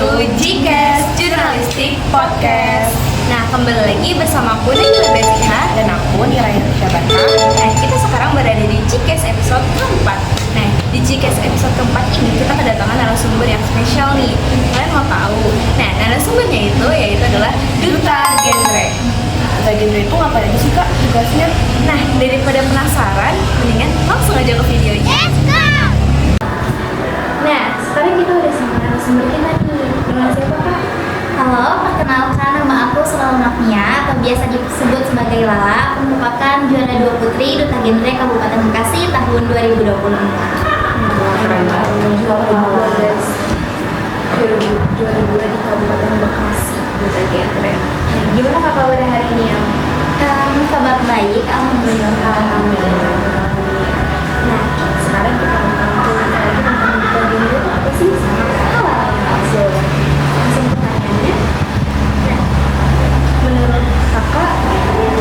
to GCast Jurnalistik Podcast. Nah, kembali lagi bersama aku Nila Besiha Dan aku Niraya Syabata. Nah, kita sekarang berada di GCast episode keempat. Nah, di GCast episode keempat ini kita kedatangan narasumber yang spesial nih. Kalian mau tahu? Nah, narasumbernya itu yaitu adalah Duta Genre. Duta Genre itu ngapain aja sih kak tugasnya? Nah, daripada penasaran, mendingan langsung aja ke videonya. Let's go! Nah, sekarang kita udah sama narasumber kita nih. Nama siapa kak? Halo, perkenalkan nama aku Selamat Mia atau biasa disebut sebagai Lala. Aku merupakan juara 2 putri Duta Genre Kabupaten Bekasi tahun 2024. Keren banget. Juara 2 di Kabupaten Bekasi, Duta Genre. Nah, gimana kak kabar hari ini ya? Kabar baik, alhamdulillah. Nah, sekarang kita akan lagi tentang Duta Genre itu apa sih? Langsung pertanyaannya. Nah, menurut kakak,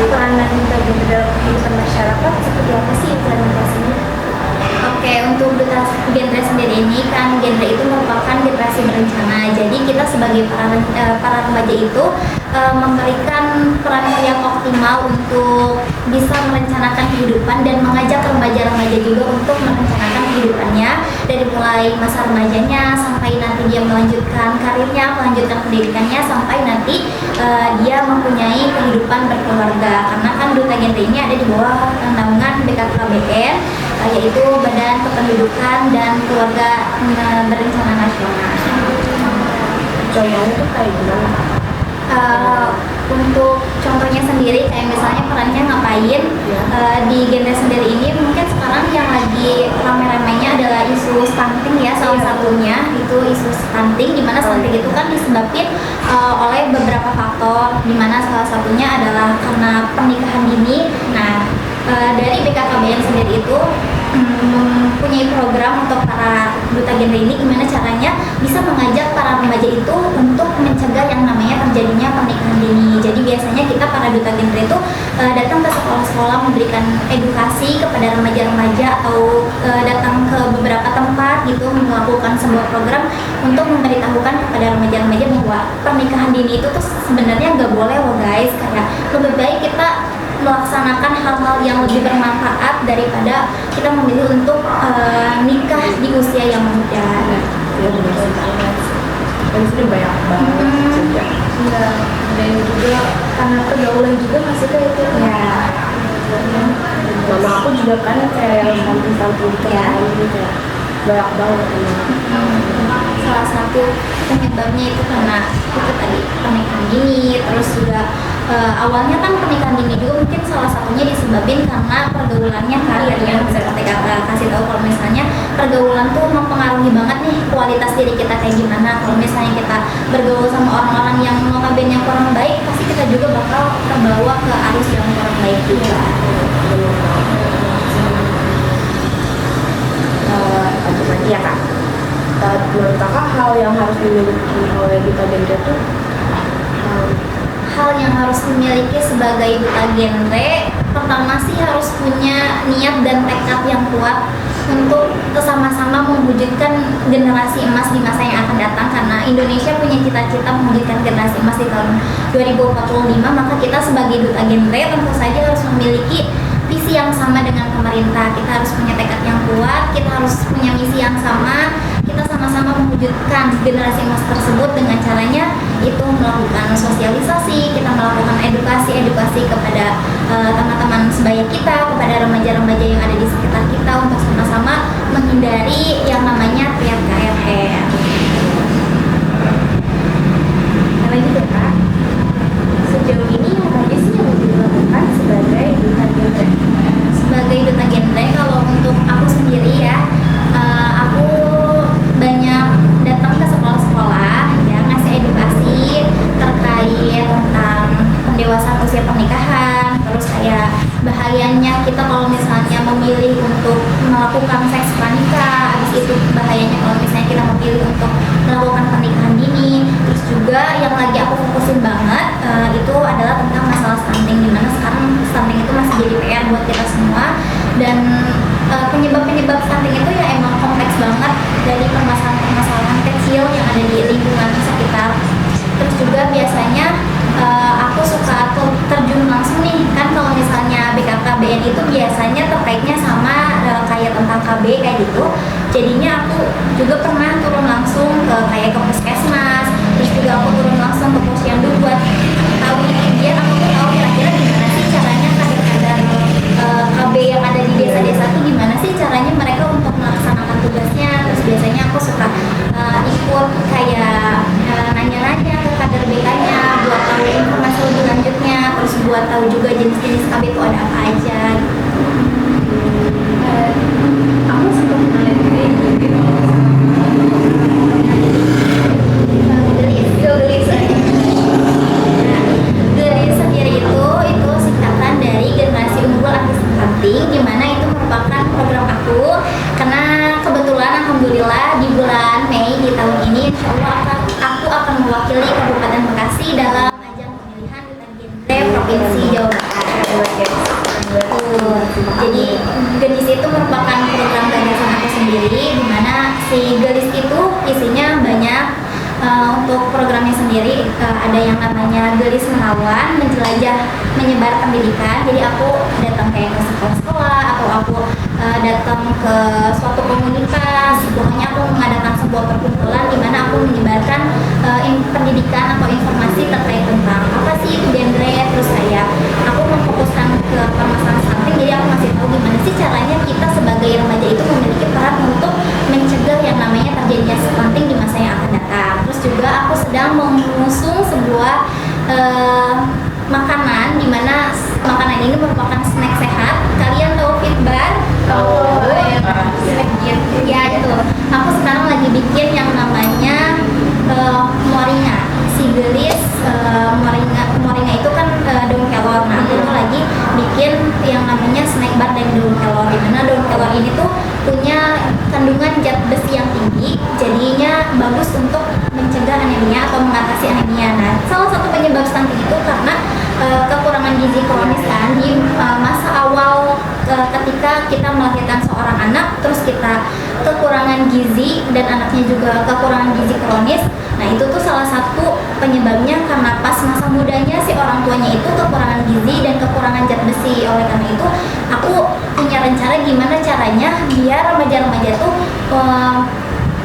peranan Duta Genre dalam kehidupan masyarakat seperti apa sih implementasinya? Oke, untuk Duta Genre sendiri ini kan genre itu merupakan generasi berencana. Jadi kita sebagai para remaja itu memberikan peran yang optimal untuk bisa merencanakan kehidupan dan mengajak remaja-remaja juga untuk merencanakan kehidupannya dari mulai masa remajanya sampai nanti dia melanjutkan karirnya, melanjutkan pendidikannya sampai nanti dia mempunyai kehidupan berkeluarga. Karena kan Duta Genre ini ada di bawah naungan BKKBN, yaitu Badan Kependudukan dan Keluarga Berencana Nasional. Contohnya tuh kayak gimana? Untuk contohnya sendiri kayak misalnya perannya ngapain di genre sendiri ini, mungkin sekarang yang lagi rame-ramenya adalah isu stunting ya, salah satunya itu isu stunting, dimana stunting itu kan disebabkan oleh beberapa faktor, dimana salah satunya adalah karena pernikahan dini. Nah, dari BKKBN sendiri itu mempunyai program untuk para Duta Genre ini gimana caranya bisa mengajak para remaja itu untuk mencegah yang namanya terjadinya pernikahan dini. Jadi biasanya kita para Duta Genre itu datang ke sekolah-sekolah memberikan edukasi kepada remaja-remaja atau datang ke beberapa tempat gitu melakukan sebuah program untuk memberitahukan kepada remaja-remaja bahwa pernikahan dini itu tuh sebenarnya nggak boleh loh guys, karena lebih baik kita melaksanakan hal-hal yang lebih bermanfaat daripada kita memilih untuk nikah di usia yang muda. Ya benar sekali. Dan sudah banyak banget juga. Iya, dan juga karena pergaulan juga masih kayak itu. Ya. Mama aku juga kan kayak yang samping-samping gitu ya. Banyak banget. Salah satu penyebabnya itu karena itu tadi pernikahan dini, terus juga awalnya kan pernikahan dini juga mungkin salah satunya disebabkan karena pergaulannya kan. Yang bisa kita kasih tahu kalau misalnya pergaulan tuh mempengaruhi banget nih kualitas diri kita kayak gimana. Kalau misalnya kita bergaul sama orang-orang yang notabene yang kurang baik, pasti kita juga bakal terbawa ke arus yang kurang baik juga. Lanjut lagi ya kak. Menurut kakak hal yang harus dimiliki oleh Duta Genre itu Hal yang harus dimiliki sebagai Duta Genre, pertama sih harus punya niat dan tekad yang kuat untuk sama-sama mewujudkan generasi emas di masa yang akan datang. Karena Indonesia punya cita-cita mewujudkan generasi emas di tahun 2045, maka kita sebagai Duta Genre tentu saja harus memiliki visi yang sama dengan pemerintah. Kita harus punya tekad yang kuat, kita harus punya misi yang sama, kita sama-sama mewujudkan generasi emas tersebut dengan caranya itu melakukan sosialisasi, kita melakukan edukasi kepada teman-teman sebaya kita, kepada remaja-remaja yang ada di sekitar kita untuk sama-sama menghindari yang namanya triad KRL. Karena gitu kak, sejauh ini apa aja sih yang dilakukan sebagai Duta Genre? Sebagai Duta Genre, kalau untuk aku sendiri ya, aku banyak datang ke sekolah-sekolah ya, ngasih edukasi terkait tentang pendewasaan usia pernikahan, terus kayak bahayanya kita kalau misalnya memilih untuk melakukan seks pranikah, habis itu bahayanya kalau misalnya kita memilih untuk melakukan pernikahan dini. Terus juga yang lagi aku fokusin banget itu adalah tentang masalah stunting, dimana sekarang stunting itu masih jadi PR buat kita semua, dan penyebab stunting itu ya emang kompleks banget dari permasalahan-permasalahan kecil yang ada di lingkungan sekitar KB kayak gitu. Jadinya aku juga pernah turun langsung ke kayak ke puskesmas, terus juga aku turun langsung ke posyandu buat tahu biar aku tuh tahu kira-kira gimana sih caranya kader-kader KB yang ada di desa-desa tuh gimana sih caranya mereka untuk melaksanakan tugasnya. Terus biasanya aku suka ikut kayak nanya-nanya ke kader BK-nya buat tahu informasi lebih lanjutnya, terus buat tahu juga jenis-jenis KB itu ada apa aja. Aku sempat ngeliat kayak gitu. Gelis sendiri itu singkatan dari generasi unggul anti stunting, di mana itu merupakan program aku karena kebetulan alhamdulillah di bulan Mei di tahun ini insya Allah aku akan mewakili Kabupaten Bekasi dalam ajang pemilihan duta genre Provinsi Jawa Barat. Jadi Gelis itu merupakan program gagasan aku sendiri, di mana si Gelis itu isinya banyak. Untuk programnya sendiri ada yang namanya Gelis Menawan, menjelajah menyebar pendidikan. Jadi aku datang kayak ke sekolah-sekolah atau aku datang ke suatu komunitas, pokoknya aku mengadakan sebuah perkumpulan di mana aku menyebarkan pendidikan atau informasi terkait tentang apa sih itu genre. Terus kayak aku memfokuskan ke permasalahan stunting, jadi aku masih tahu gimana sih caranya kita sebagai remaja itu memiliki peran untuk mencegah yang namanya terjadinya stunting di masa yang akan datang. Terus juga aku sedang mengusung sebuah makanan, di mana makanan ini merupakan snack sehat. Kalian tahu Fit Bar? Snack diet. Ya itu. Aku sekarang lagi bikin yang namanya moringa. Si Gelis moringa itu kan daun kelor. Nah, aku tuh lagi bikin yang namanya snack bar dari daun kelor, di mana daun kelor ini tuh punya kandungan zat besi yang tinggi, jadinya bagus untuk mencegah anemia atau mengatasi anemia. Nah, salah satu penyebab stunting itu karena kekurangan gizi kronis kan di masa awal ketika kita melahirkan seorang anak, terus kita kekurangan gizi dan anaknya juga kekurangan gizi kronis. Nah, itu tuh salah satu penyebabnya karena pas masa mudanya si orang tuanya itu kekurangan gizi dan kekurangan zat besi. Oleh karena itu aku punya rencana gimana caranya biar remaja-remaja tuh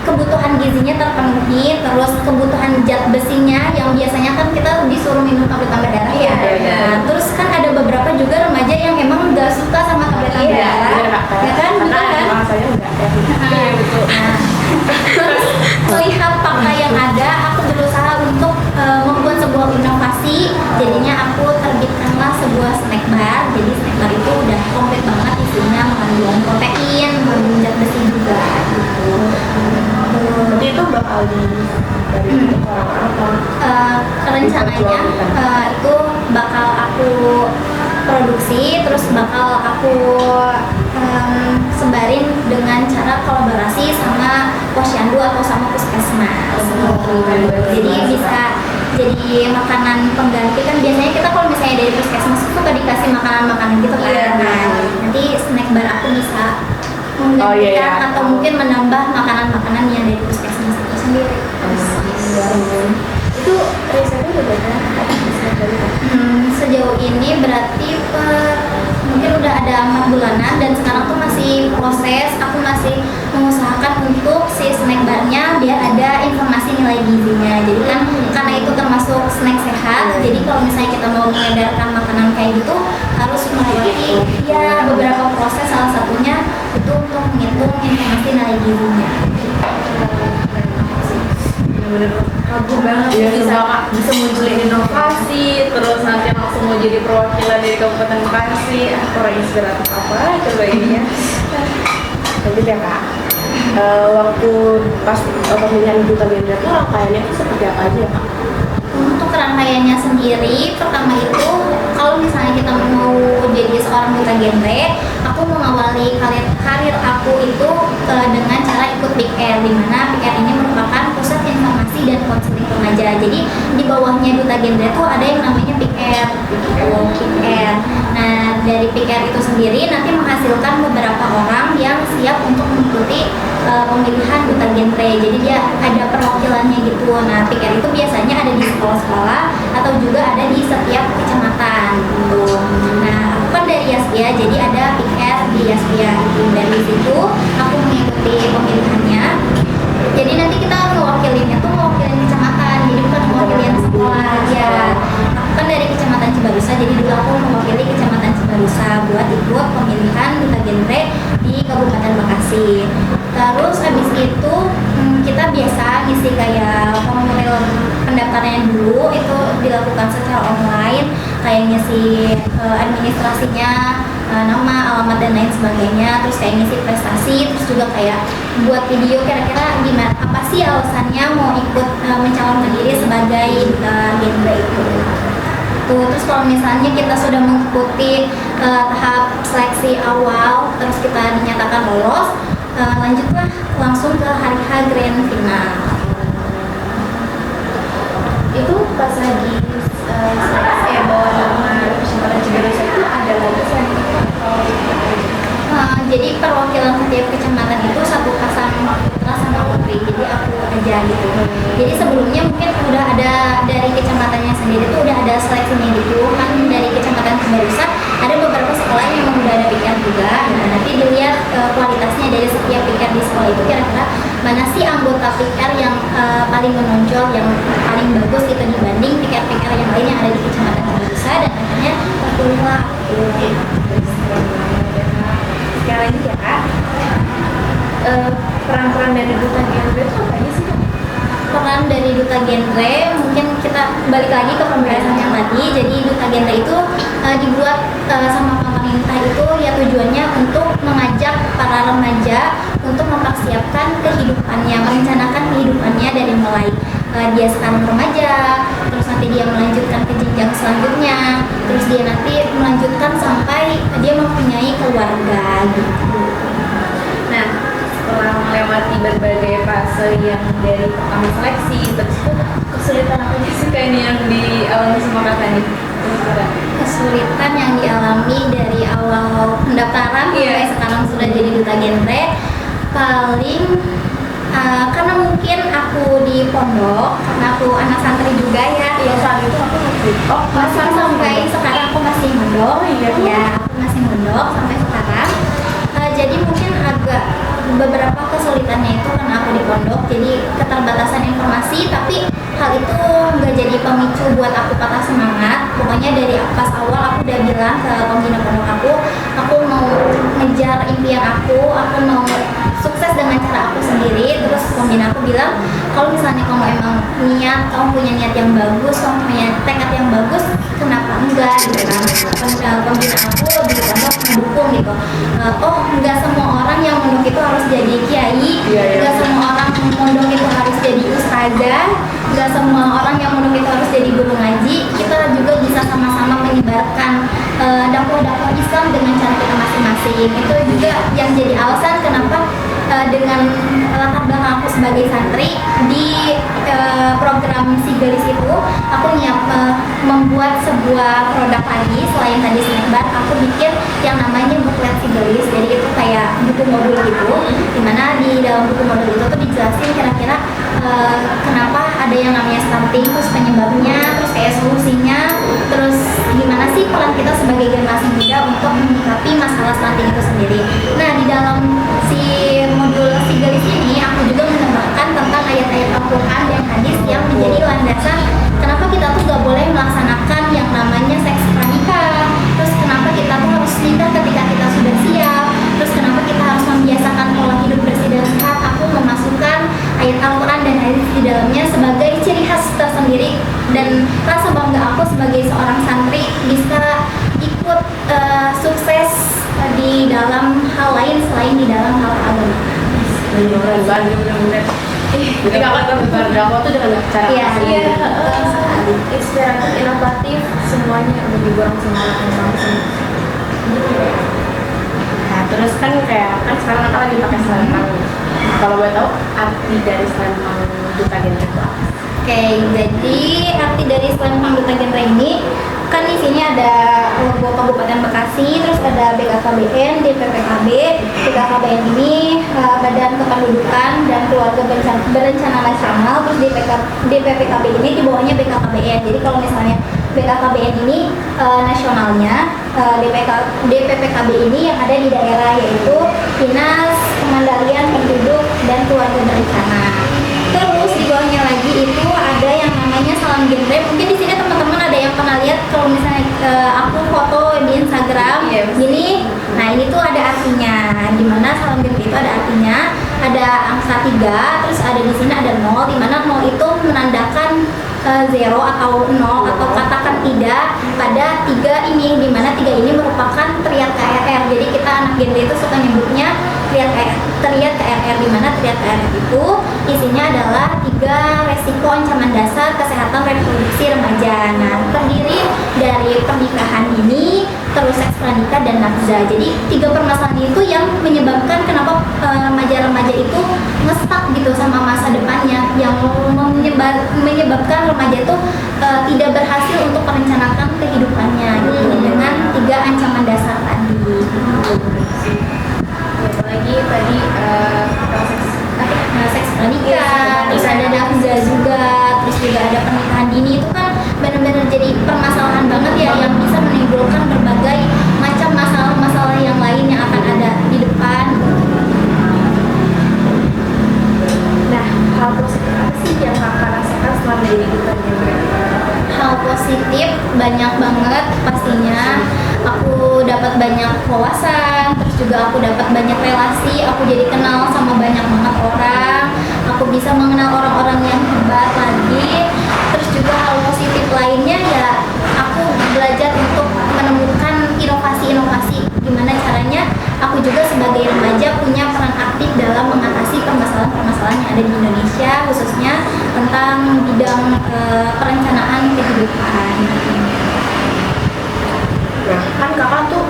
kebutuhan gizinya terpenuhi, terus kebutuhan zat besinya yang biasanya kan kita disuruh minum tablet tambah darah ya. Nah, terus kan ada beberapa juga remaja yang emang nggak suka sama tablet tambah darah, ya kan? Karena Betul kan? emang saya enggak ya. Nah, terus melihat fakta yang ada, aku berusaha untuk membuat sebuah inovasi. Jadinya aku terbitkanlah sebuah snack bar. Jadi snack bar itu udah komplit banget isinya, mengandung protein, mengandung zat besi juga gitu. Jadi itu bakal dari orang apa? Rencananya itu bakal aku produksi, terus bakal aku sebarin dengan cara kolaborasi sama posyandu atau sama puskesmas. Jadi bisa jadi makanan pengganti kan, biasanya kita kalau misalnya dari puskesmas itu suka dikasih makanan-makanan gitu kan. Nanti snack bar aku bisa menggantikan atau mungkin menambah makanan-makanan yang dari puskesmas itu sendiri. Itu risetnya udah berapa? Sejauh ini berarti mungkin udah ada 4 bulanan dan sekarang tuh masih proses. Aku masih mengusahakan untuk si snack barnya biar ada informasi nilai gizinya. Jadi kan karena itu termasuk snack sehat, jadi kalau misalnya kita mau mengedarkan makanan kayak gitu harus melalui ya beberapa proses, salah satunya itu untuk menghitung informasi nilai gizinya. Bener-bener kagum banget Iya, bisa munculin inovasi, terus nanti langsung mau jadi perwakilan dari Kabupaten Bekasi. Kurang inspiratif apa coba ini ya. Lanjut ya Kak. Waktu pas pemilihan duta genre itu rangkaiannya itu seperti apa aja ya Kak? Untuk rangkaiannya sendiri, pertama itu kalau misalnya kita mau jadi seorang duta genre, aku mengawali karir aku itu dengan cara ikut Big Air, di mana Big Air ini merupakan pusat informasi dan konseling remaja. Jadi di bawahnya duta genre itu ada yang namanya Big Air, Big Air. Nah, dari Big Air itu sendiri nanti menghasilkan beberapa orang yang siap untuk mengikuti pemilihan duta genre. Jadi dia ada perwakilannya gitu. Nah, Big Air itu biasanya ada di sekolah-sekolah atau juga ada di setiap kecamatan gitu. Nah, aku kan dari Yaspia, jadi ada Big Air di Yaspia gitu. Dari situ aku dilakukan secara online, kayak ngisi administrasinya, nama, alamat dan lain sebagainya, terus kayak ngisi prestasi, terus juga kayak buat video kira-kira gimana, apa sih alasannya mau ikut mencalonkan diri sebagai duta genre itu. Tuh, terus kalau misalnya kita sudah mengikuti tahap seleksi awal, terus kita dinyatakan lolos, lanjutlah langsung ke hari H grand final. Itu pas lagi seleksi bawa nama Kecamatan Cibarusah itu ada lagi Jadi perwakilan setiap kecamatan itu satu pasang putra sama putri, jadi aku aja gitu. Jadi sebelumnya mungkin udah ada dari kecamatannya sendiri tuh udah ada seleksinya gitu kan, dari kecamatan Cibarusah ada beberapa sekolah yang memang udah ada piket juga. Nah, nanti dilihat kualitasnya dari setiap piket di sekolah itu kira-kira mana sih anggota piket yang paling menonjol, yang paling bagus gitu dibanding piket-piket yang lain yang ada di kecamatan Cibarusah, dan akhirnya terpilihlah. Sekali lagi ya Kak, peran-peran dari duta genre itu apa aja sih Kak? Peran dari duta genre, mungkin kita balik lagi ke pembahasan yang tadi. Jadi duta genre itu dibuat sama pemerintah itu ya tujuannya untuk mengajak para remaja untuk mempersiapkan kehidupannya, merencanakan kehidupannya dari mulai dia sekarang remaja, terus nanti dia melanjutkan ke jenjang selanjutnya, terus dia nanti melanjutkan sampai dia mempunyai keluarga gitu. Nah, setelah melewati berbagai fase yang dari pertama seleksi, terus itu kesulitan apa aja sih Kak ini yang dialami sama Kak tadi? Kesulitan yang dialami dari awal pendaftaran sampai sekarang sudah jadi duta genre, paling karena mungkin aku di pondok, karena aku anak santri juga ya. Iya, saat itu aku Masih sampai sekarang aku masih mondok. Ya, aku masih mondok sampai sekarang. Jadi mungkin agak beberapa kesulitannya itu karena aku di pondok, jadi keterbatasan informasi, tapi hal itu nggak jadi pemicu buat aku patah semangat. Pokoknya dari pas awal aku udah bilang ke pembina pondok aku mau ngejar impian aku mau sukses dengan cara aku sendiri. Terus pembina aku bilang, kalau misalnya kamu emang kamu punya niat yang bagus, kamu punya tekad yang bagus, kenapa enggak gitu kan. Pembina aku di pondok mendukung gitu. Oh, nggak semua orang yang mondok itu harus jadi kiai, nggak semua orang yang mondok itu harus jadi ustazah, nggak semua orang yang mondok itu harus jadi guru ngaji. Kita juga bisa sama-sama menyebarkan dakwah-dakwah Islam dengan cara kita masing-masing. Itu juga yang jadi alasan kenapa dengan latar belakang aku sebagai santri di program Sigelis itu aku membuat sebuah produk lagi selain tadi snackbar. Aku bikin yang namanya buklet Sigelis, jadi itu kayak buku modul gitu, dimana di dalam buku modul itu tuh dijelasin kira-kira kenapa ada yang namanya stunting, terus penyebabnya, terus kayak solusinya, terus gimana sih peran kita sebagai generasi muda untuk menyikapi masalah stunting itu sendiri. Nah, di dalam si modul Sigelis ini aku juga menambahkan tentang ayat-ayat Al-Quran dan hadis yang menjadi landasan kenapa kita tuh gak boleh melaksanakan yang namanya seks pranikah, terus kenapa kita tuh harus nikah ketika kita sudah siap, terus kenapa kita harus membiasakan pola hidup bersih dan sehat. Aku memasukkan ayat Al-Quran dan hadis di dalamnya sebagai ciri khas tersendiri dan rasa bangga aku sebagai seorang santri bisa ikut sukses di dalam hal lain selain di dalam hal agama. Benar-benar. Jadi kakak berdakwah tuh dengan cara inspiratif, inovatif, semuanya udah diborong sama anak langsung. Nah, terus kan kayak sekarang kakak lagi pakai selempang. Kalau boleh tahu arti dari selempang duta genre itu apa? Oke, jadi arti dari selempang duta genre ini kan di sini ada logo Kabupaten Bekasi, terus ada BKKBN, DPPKB. BKKBN ini Badan Kependudukan dan Keluarga Berencana Nasional, terus DPPKB ini di bawahnya BKKBN. Jadi kalau misalnya BKKBN ini nasionalnya, DPPKB ini yang ada di daerah, yaitu Dinas Pengendalian Penduduk dan Keluarga Berencana. Terus di bawahnya lagi itu ada yang namanya salam genre. Mungkin di sini teman-teman ada yang pernah lihat kalau misalnya aku foto di Instagram, ya. Gini, nah ini tuh ada artinya. Dimana salam genre itu ada artinya, ada angka 3, terus ada di sini ada 0, dimana 0 itu menandakan zero atau 0 atau katakan tidak pada 3 ini, dimana 3 ini merupakan triad KRR. Jadi kita anak genre itu suka nyebutnya triad KRR, dimana triad KRR itu isinya adalah 3 resiko ancaman dasar kesehatan reproduksi remaja. Nah, terdiri dari pernikahan dini, terus seks pranikah dan nafsa. Jadi 3 permasalahan itu yang menyebabkan kenapa remaja-remaja itu ngestak gitu sama masa depannya, yang menyebabkan remaja itu tidak berhasil untuk merencanakan kehidupannya gitu, dengan 3 ancaman dasar tadi. Apalagi tadi Seks pranikah, terus ada nafsa juga, terus juga ada pernikahan dini. Itu kan benar-benar jadi permasalahan banget ya, yang bisa menimbulkan berbagai macam masalah-masalah yang lain yang akan ada di depan. Nah, hal positif apa sih yang kakak rasakan selama jadi duta genre? Hal positif banyak banget pastinya. Aku dapat banyak wawasan, terus juga aku dapat banyak relasi, aku jadi kenal sama banyak banget orang, aku bisa mengenal orang-orang yang hebat lagi. Terus juga hal positif lainnya ya, aku belajar untuk menemukan inovasi-inovasi gimana caranya aku juga sebagai remaja punya peran aktif dalam mengatasi permasalahan-permasalahan yang ada di Indonesia, khususnya tentang bidang perencanaan kehidupan. Nah, kan kakak tuh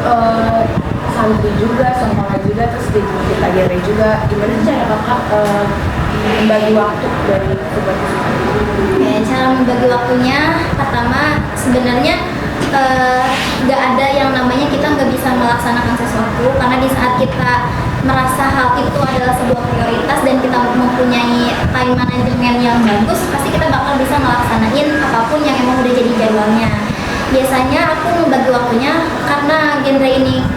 santri juga, sekolah juga, terus jadi duta genre juga. Gimana cara kakak membagi waktu dari kebutuhan ini? Oke, cara membagi waktunya, pertama sebenarnya nggak ada yang namanya kita nggak bisa melaksanakan sesuatu, karena di saat kita merasa hal itu adalah sebuah prioritas dan kita mempunyai time management yang bagus, pasti kita bakal bisa melaksanain apapun yang emang udah jadi jadwalnya. Biasanya aku membagi waktunya karena genre ini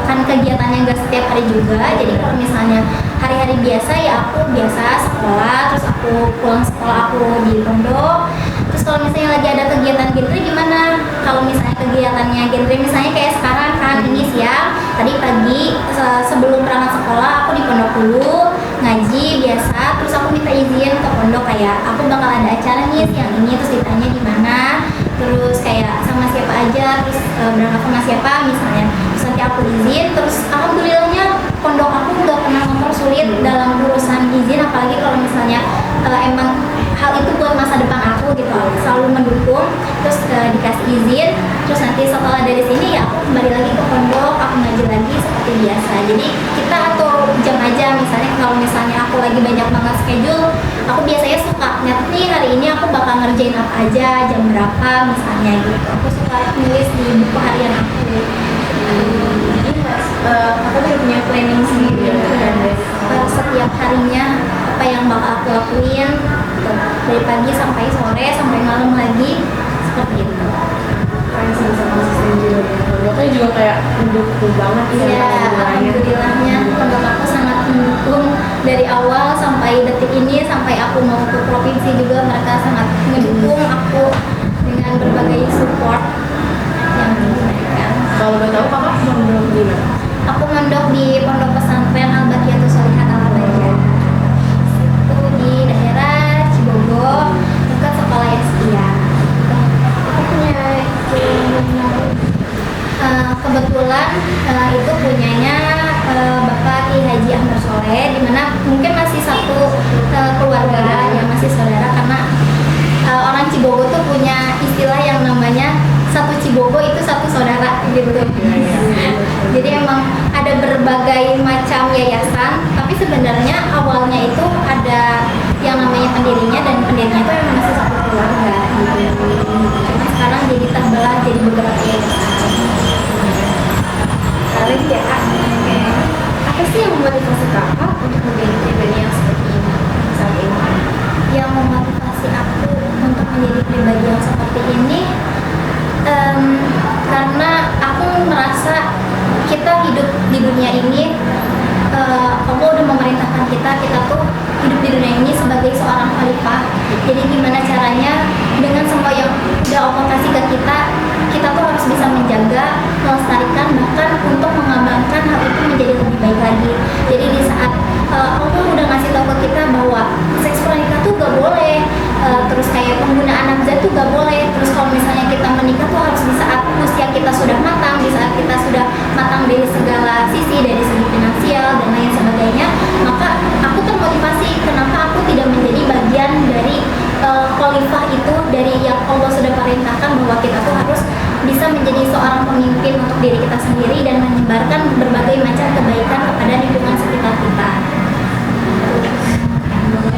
kan kegiatannya nggak setiap hari juga. Jadi kalau misalnya hari-hari biasa ya aku biasa sekolah, terus aku pulang sekolah aku di pondok. Terus kalau misalnya lagi ada kegiatan genre gimana? Kalau misalnya kegiatannya genre misalnya kayak sekarang kan ini siang, tadi pagi sebelum berangkat sekolah aku di pondok dulu ngaji biasa. Terus aku minta izin ke pondok kayak aku bakal ada acara nih siang ini, terus ditanya di mana, terus kayak sama siapa aja, terus berangkat sama siapa misalnya. Terus nanti aku izin, terus alhamdulillahnya pondok aku nggak pernah mempersulit dalam urusan izin, apalagi kalau misalnya emang hal itu buat masa depan aku gitu, selalu mendukung. Terus dikasih izin, terus nanti setelah dari sini ya aku kembali lagi ke pondok, aku ngaji lagi seperti biasa. Jadi kita atur jam aja, misalnya kalau misalnya aku lagi banyak banget schedule, aku biasanya suka nyatet nih hari ini aku bakal ngerjain apa aja, jam berapa misalnya gitu. Aku suka nulis di buku harian aku. Jadi kakak udah punya planning sendiri ya? Setiap harinya apa yang bakal aku lakuin gitu. Dari pagi sampai sore sampai malam lagi seperti itu. Kalian bisa konsisten juga ya? Pondoknya juga kayak mendukung banget Ya, alhamdulillahnya pondok aku sangat mendukung dari awal sampai detik ini, sampai aku mau ke provinsi juga mereka sangat mendukung aku dengan berbagai support yang diberikan. Kalau boleh tahu kakak mondok di mana? Aku mondok di Pondok Pesantren Al-Baqiyatus Sholihat Al-Abadiyah. Itu di daerah Cibogo, dekat sekolah Yastia. Aku punya kebetulan itu punyanya Bapak Ki Haji Ahmad Soleh, di mana mungkin masih satu keluarga yang masih saudara, karena orang Cibogo tuh punya istilah yang namanya satu Cibogo itu satu saudara gitu. Jadi emang ada berbagai macam yayasan, tapi sebenarnya awalnya itu ada yang namanya pendirinya, dan pendirinya itu emang masih satu keluarga gitu. Cuma sekarang jadi terbelah jadi beberapa yayasan. Kalian ya kak, apa sih yang memotivasi kakak untuk menjadi pribadi yang seperti ini saat ini? Yang memotivasi aku untuk menjadi pribadi yang seperti ini karena aku merasa kita hidup di dunia ini, Allah udah memerintahkan kita tuh hidup di dunia ini sebagai seorang khalifah. Jadi gimana caranya dengan semua yang udah Allah kasih ke kita tuh harus bisa menjaga, melestarikan, bahkan Jadi di saat Allah udah ngasih tahu ke kita bahwa seks pranikah tuh gak boleh, terus kayak penggunaan nafsa tuh gak boleh. Terus kalau misalnya kita menikah tuh harus di saat usia kita sudah matang, di saat kita sudah matang dari segala sisi, dari segi finansial dan lain sebagainya. Maka aku termotivasi kenapa aku tidak menjadi bagian dari khalifah itu, dari yang Allah sudah perintahkan bahwa kita tuh harus bisa menjadi seorang pemimpin untuk diri kita sendiri dan menyebarkan berbagai macam kebaikan kepada lingkungan sekitar kita.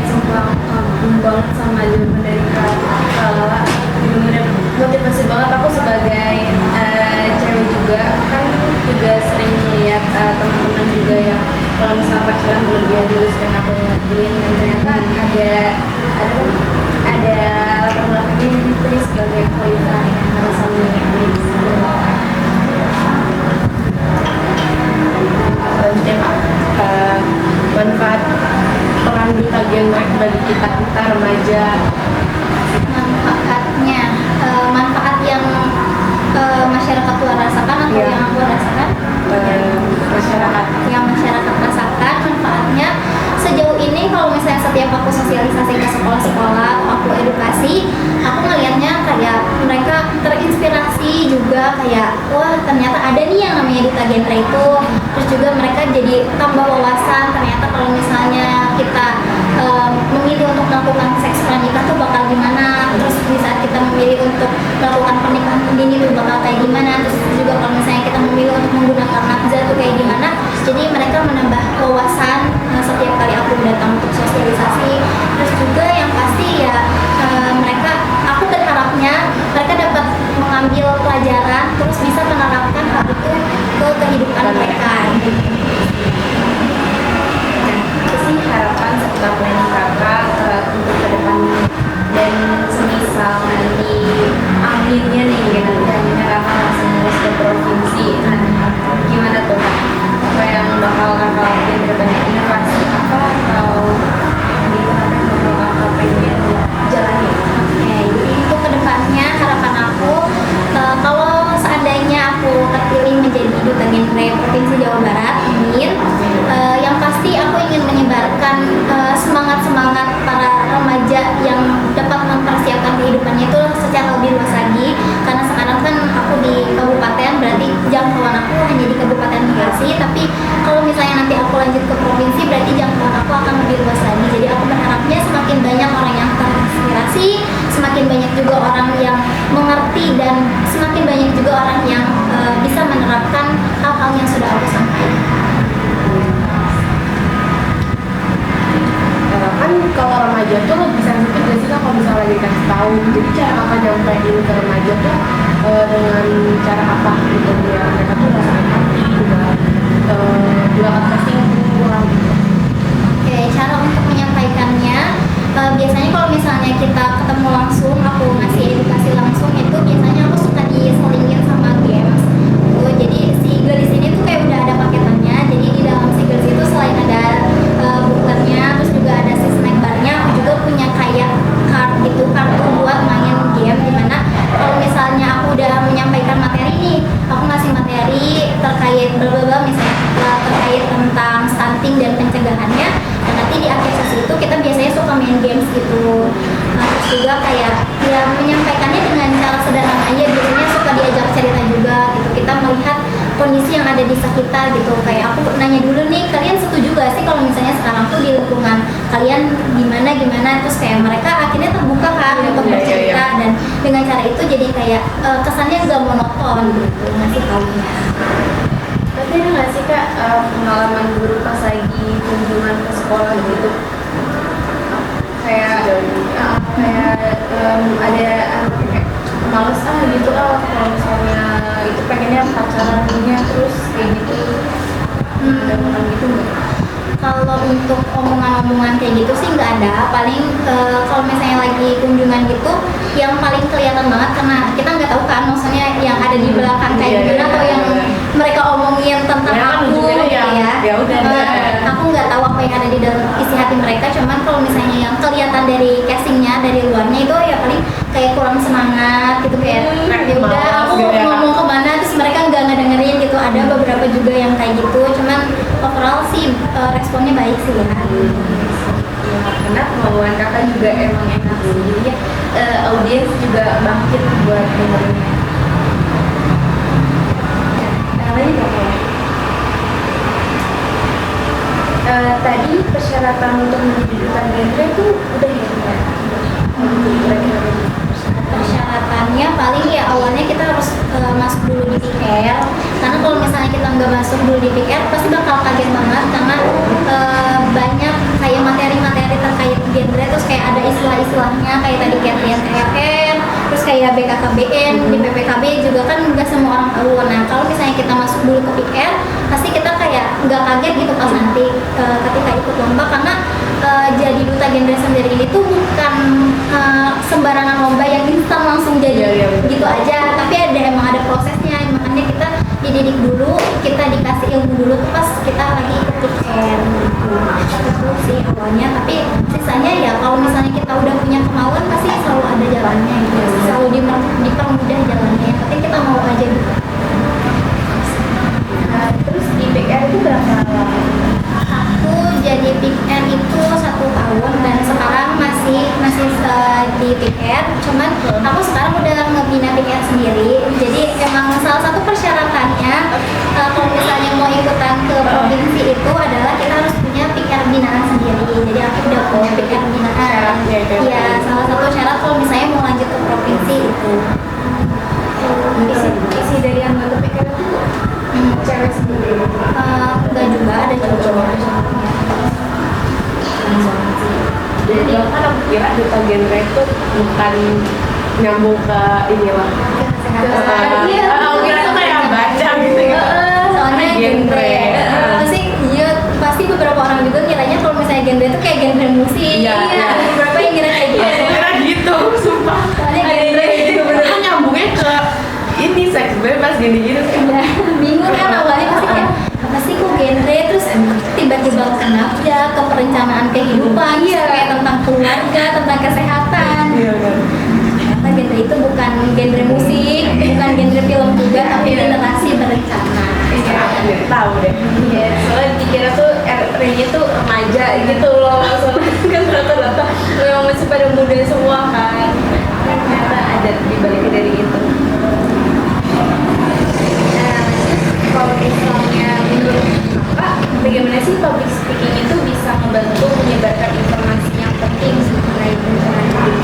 Sumpah kagum banget sama jawaban dari Kak Lala. Bener-bener motivasi banget aku sebagai cewek juga, kan juga sering melihat teman-teman juga yang kalau misalnya pacaran berlebihan dulu dan aku ngelakuin, dan ternyata ada latar belakangnya gitu ya sebagai khalifah yang harus memiliki. Selanjutnya manfaat peran duta genre bagi kita remaja. Manfaatnya, manfaat yang masyarakat luar rasakan atau Iya. yang aku rasakan? Masyarakat. Yang masyarakat rasakan manfaatnya sejauh ini, kalau misalnya setiap aku sosialisasi ke sekolah-sekolah atau aku edukasi, aku ngelihatnya kayak mereka terinspirasi juga, kayak wah ternyata ada nih yang namanya duta genre itu. Terus juga mereka jadi tambah wawasan, ternyata kalau misalnya kita memilih untuk melakukan seks pranikah tuh bakal gimana, terus di saat kita memilih untuk melakukan pernikahan dini tuh bakal kayak gimana, terus juga kalau misalnya kita memilih untuk menggunakan nafza tuh kayak gimana. Jadi mereka menambah wawasan setiap kali aku datang untuk sosialisasi. Terus juga yang pasti ya aku berharapnya mereka dapat mengambil pelajaran terus bisa menerapkan hal itu ke kehidupan mereka. Itu sih harapan setelah planning kakak untuk ke depannya. Dan semisal nanti aminnya nih, nanti aminnya kakak langsung lulus ke provinsi, nah gimana tuh Kak? Apa yang bakal kakak lakuin ke depannya? Inovasi apa atau gimana yang bakal kakak pengen jalani? Oke, jadi itu kedepannya harapan aku, kalau seandainya aku terpilih menjadi duta genre Provinsi Jawa Barat, amin. Yang pasti aku ingin menyebarkan semangat-semangat para remaja yang dapat mempersiapkan kehidupannya itu secara lebih luas lagi. Karena sekarang kan aku di kabupaten, berarti jangkauan aku hanya di Kabupaten Bekasi. Tapi kalau misalnya nanti aku lanjut ke provinsi, berarti jangkauan aku akan lebih luas lagi. Jadi aku berharapnya semakin banyak orang yang terinspirasi, semakin banyak juga orang yang mengerti, dan semakin banyak juga orang yang bisa menerapkan hal-hal yang sudah aku sampaikan. Kan kalau remaja tuh lebih sensitif gak sih Kak kalau misalnya lagi dikasih tahu? Jadi cara apa nyampein ini ke remaja tuh dengan cara apa gitu biar mereka tuh rasa empati juga casting kurang gitu. Oke, cara untuk menyampaikannya, biasanya kalau misalnya kita ketemu langsung, aku ngasih edukasi langsung, itu biasanya aku suka diselingin sama games. Jadi si Gelis ini tuh kayak udah ada paketannya. Jadi di dalam si Gelis itu selain ada bukletnya, terus juga ada si snack barnya, aku juga punya kayak kartu buat main game, dimana kalau misalnya aku udah menyampaikan materi nih, aku ngasih materi terkait berbagai misalnya terkait tentang stunting dan pencegahannya, dan nanti di akhir sesi itu kita biasanya suka main games gitu. Nah, terus juga kayak ya menyampaikannya dengan cara sederhana aja, biasanya suka diajak cerita juga gitu, kita melihat kondisi yang ada di sekitar gitu. Kayak aku nanya dulu nih, kalian setuju gak sih kalau misalnya sekarang tuh di lingkungan kalian gimana, terus kayak mereka akhirnya terbuka kan untuk bercerita, dan dengan cara itu jadi kayak kesannya gak monoton gitu ngasih taunya. Tapi ada nggak sih Kak pengalaman buruk pas lagi kunjungan ke sekolah gitu? Kayak ada kayak males gitu kalau misalnya itu pengennya pacarannya terus kayak gitu. Ada bukan gitu nggak? Kalau untuk omongan-omongan kayak gitu sih nggak ada. Paling kalau misalnya lagi kunjungan gitu, yang paling kelihatan banget karena kita nggak tahu kan, maksudnya yang ada di belakang kayak gimana, atau yang mereka omongin tentang aku gitu ya. Aku nggak tahu apa yang ada di dalam isi hati mereka. Cuman kalau misalnya yang kelihatan dari casingnya, dari luarnya itu ya paling kayak kurang semangat gitu, kayak ya udah aku ngomong kemana terus mereka nggak ngedengerin gitu. Ada beberapa juga yang kayak gitu. Cuman overall sih responnya baik sih ya. Ya, karena kemauan kakak juga emang enak sih, jadinya audiens juga bangkit buat dengerinnya. Yang lain apa? Tadi persyaratan untuk menjadi duta genre itu udah ya? Persyaratannya paling ya awalnya kita harus masuk dulu di PKR, karena kalau misalnya kita nggak masuk dulu di PKR pasti bakal kaget banget karena banyak kayak materi-materi terkait genre, terus kayak ada istilah-istilahnya kayak tadi Ketrian TRN, terus kayak BKKBN, di PPKB juga kan nggak semua orang tahu. Nah kalau misalnya kita masuk dulu ke PKR pasti kita kayak nggak kaget gitu pas nanti ketika ikut lomba, karena jadi duta genre sendiri ini tuh bukan sembarangan lomba yang instan langsung jadi gitu aja, tapi emang ada prosesnya, makanya kita dididik dulu, kita dikasih ilmu dulu tuh pas kita lagi ikut PKR gitu. Itu sih awalnya, tapi sisanya ya kalau misalnya kita udah punya kemauan pasti selalu ada jalannya gitu, selalu dipermudah jalannya, tapi kita mau aja gitu. Terus di PKR itu berapa lama? Aku jadi PKR itu 1 tahun dan sekarang masih di PKR, cuman aku sekarang udah ngebina PKR sendiri. Jadi emang salah satu persyaratannya kalau misalnya mau ikutan ke provinsi itu adalah kita harus punya PKR binaan sendiri. Jadi aku udah punya PKR binaan. Iya, salah satu syarat kalau misalnya mau lanjut ke provinsi itu. Isi dari anggota PKR itu cewek sendiri? Enggak juga, ada cowok. Jadi kan aku kira duta genre itu bukan nyambung ke inilah. Iya. Aku kira itu kayak baca gitu. Soalnya genre. Pasti iya, pasti beberapa orang juga kiranya kalau misalnya genre itu kayak genre musik. Iya. Beberapa yang kira kayak gitu. Aku kira gitu, sumpah. Soalnya Ada genre gitu bener. Kan nyambungnya ke ini seks bebas gini-gini. Iya, bingung kan awalnya pasti kayak apa sih kok genre, terus tiba-tiba kenapa ke perencanaan kehidupan, kayak tentang keluarga, tentang kesehatan. Iya kan. Ternyata genre itu bukan genre musik, bukan genre film juga, tapi literasi berencana. Iya, tahu deh. Iya, soalnya dikira tuh range-nya tuh remaja gitu loh. Soalnya kan rata-rata memang masih pada muda semua kan. Ternyata ada dibaliknya dari itu. Kalau misalnya menurut Kakak, bagaimana sih public speaking itu bisa membantu menyebarkan informasi yang penting mengenai bencana hidup?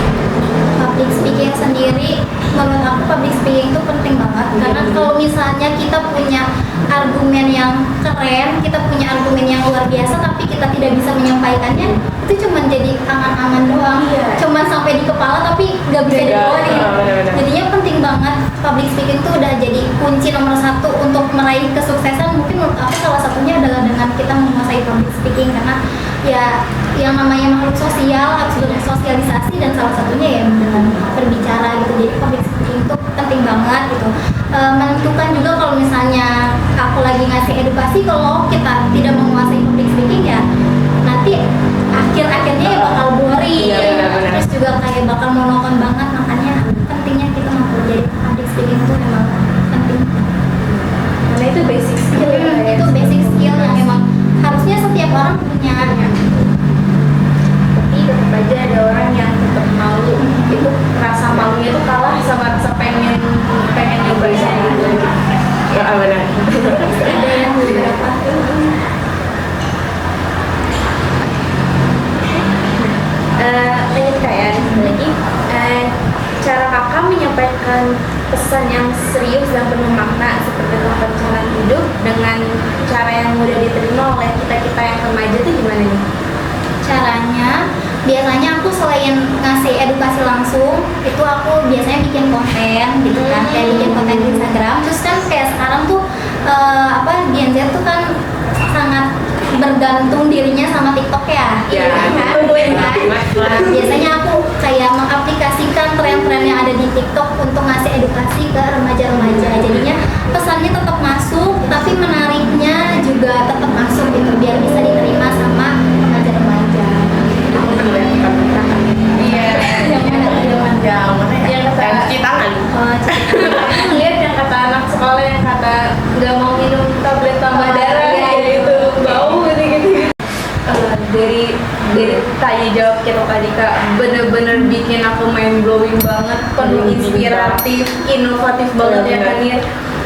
Public speaking sendiri, menurut aku public speaking itu penting banget, karena kalau misalnya kita punya argumen yang keren, kita punya argumen yang luar biasa, tapi kita tidak bisa menyampaikannya, itu cuma jadi angan-angan doang, cuma sampai di kepala tapi nggak bisa dikeluarin. Jadinya penting banget public speaking itu udah jadi kunci nomor 1 untuk meraih kesuksesan. Mungkin menurut aku salah satunya adalah dengan kita menguasai public speaking, karena ya yang namanya makhluk sosial harus bersosialisasi, dan salah satunya ya dengan berbicara gitu. Jadi public speaking itu penting banget gitu. Menentukan juga kalau misalnya aku lagi ngasih edukasi, kalau kita tidak menguasai public speaking ya nanti akhir-akhirnya ya bakal boring, terus juga kayak bakal monoton banget. Makanya pentingnya kita mempelajari public speaking itu memang penting. Karena itu basic skill ya. Itu basic skill yang memang harusnya setiap orang punya. Tapi tetap aja ada orang yang tetap malu. Itu rasa malunya itu kalah sama rasa pengen nyoba gitu. Ya benar. Ada yang beberapa lanjut Kak ya, lagi cara kakak menyampaikan pesan yang serius dan penuh makna seperti tentang perencanaan hidup dengan cara yang mudah diterima oleh kita yang remaja itu gimana nih? caranya, biasanya aku selain ngasih edukasi langsung, itu aku biasanya bikin konten gitu kan, kayak bikin konten di Instagram. Terus kan kayak sekarang tuh Gen Z tuh kan sangat bergantung dirinya sama TikTok ya, Ya, kan? Nah, biasanya aku kayak mengaplikasikan tren-tren yang ada di TikTok untuk ngasih edukasi ke remaja-remaja. Jadinya pesannya tetap masuk, tapi menariknya juga tetap masuk gitu, biar bisa diterima sama remaja-remaja. Iya. Yang cuci tangan. Lihat yang kata anak sekolah yang kata nggak mau minum tablet tambah darah, Iya, ya itu bau gitu. mind blowing banget, penuh inspiratif, inovatif banget ya kan ya.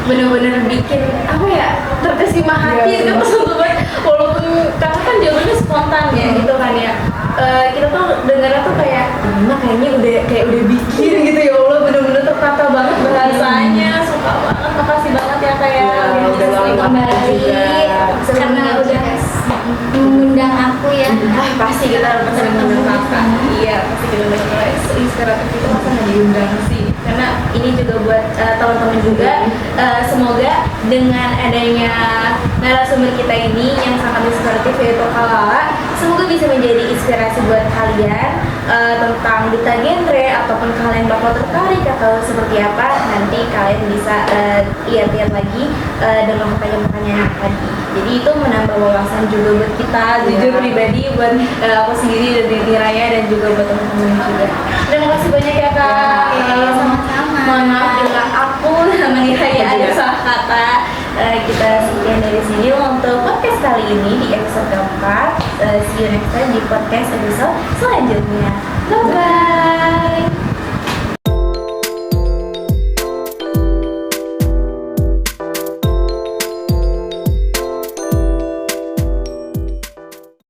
Bener-bener bikin apa ya, terkesima hati gitu banget. Walaupun kakak kan jawabannya spontan ya gitu kan ya. Kita tuh dengarnya tuh kayak ini kayaknya udah bikin gitu ya Allah, bener-bener tertata banget bahasanya, suka banget, makasih banget ya kayak udah lama kembali karena udah mengundang aku ya. pasti kita harus sering mengundang kakak. Iya, pasti kita udah inspiratif itu masa nggak diundang sih, karena ini juga buat teman-teman juga. Semoga dengan adanya narasumber kita ini yang sangat inspiratif yaitu Kak Lala, semoga bisa menjadi inspirasi buat kalian tentang duta genre, ataupun kalian bakal tertarik atau seperti apa, nanti kalian bisa lihat-lihat lagi dengan pertanyaan-pertanyaan tadi. Jadi itu menambah wawasan juga buat kita, jujur pribadi buat aku sendiri dan Raya dan juga buat teman-teman juga. Terima kasih banyak ya Kak. Sama-sama. Mohon maaf bila aku sama Raya ada salah kata. Kita sekian dari sini untuk podcast kali ini di episode keempat. See you next time di podcast episode selanjutnya. Bye bye.